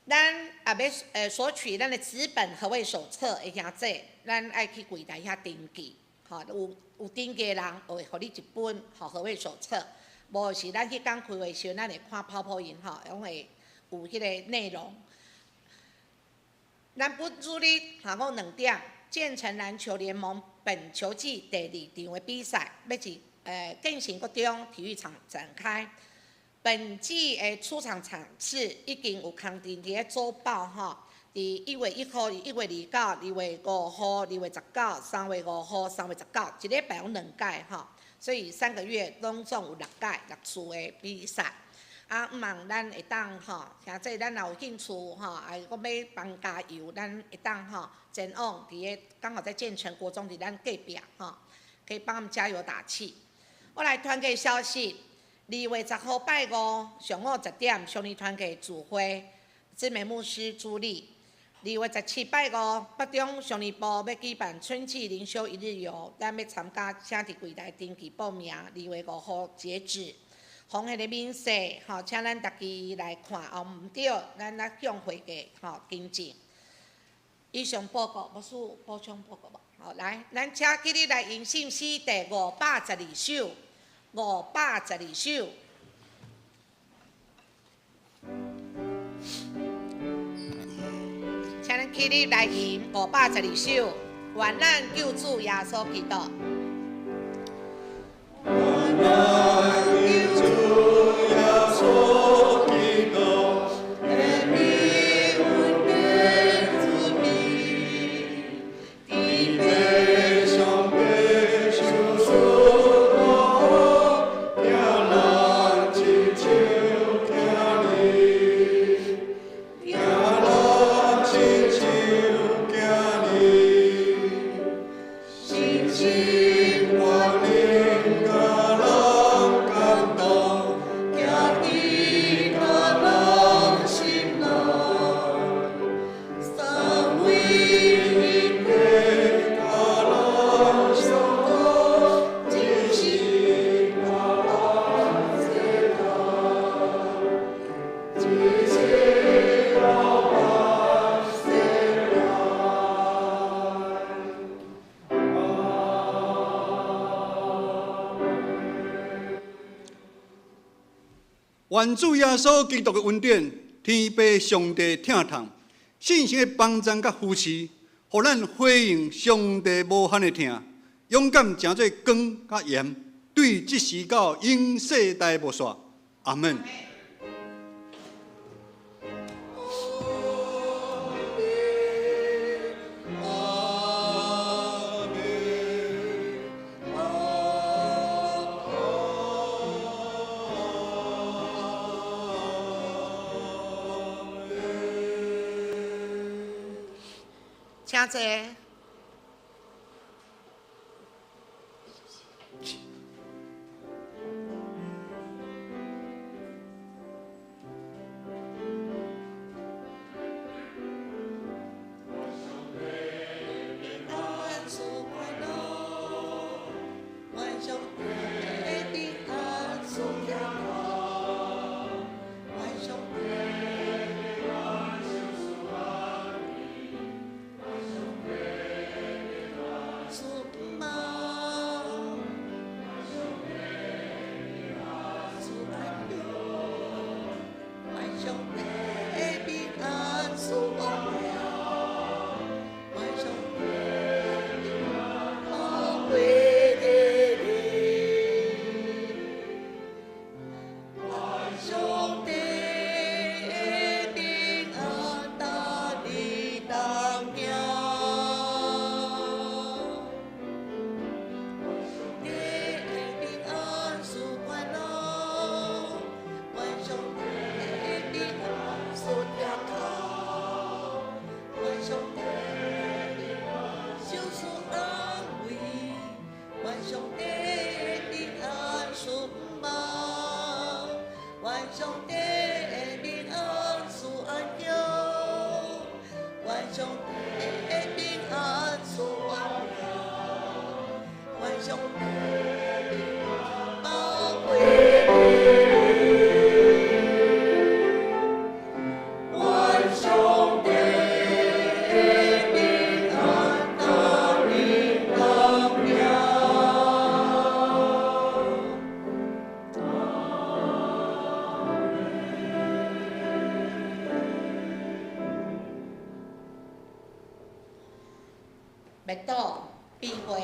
咱要索取咱的纸本合会手册的兄弟，咱爱去柜台遐登记，有登记的人会互你一本合会手册，无是咱去讲开会时，咱会看泡泡印拢会有迄个内容。咱本主日下午2点，建成篮球联盟本球季第2场的比赛，要是建成国中体育场展开。本季的出场场次已经有刊登伫咧周报伫1月1号、1月29、2月5号、2月19、3月5号、3月19，一礼拜有2届所以3个月拢总有6届6次的比赛。毋茫咱会当兄弟，咱若有兴趣还讲要帮加油，咱会当前往伫咧刚好在建成国中伫咱隔壁可以帮他们加油打气。我来团结消息。2月10号拜五上午10点，兄弟团契聚会，知名牧师主理。2月17拜五，北中兄弟部要举办春季灵修1日游，咱要参加，请伫柜台登记报名。2月5号截止。红迄个面世，请咱大家来看，毋对，咱来向会计更正。以上报告，无需补充报告无？来，咱请今日来迎信诗第512首。512首，请咱起立来吟512首，愿咱救主耶稣基督。愿咱救主耶稣基督，天地温暖之名，地北上北受受。愿主耶稣基督的恩典，天父上帝疼痛，信心的帮助甲扶持，互咱回应上帝无限的疼，勇敢成做光甲盐，对即时到永世代无煞。阿门。请坐。麦岛、碧花、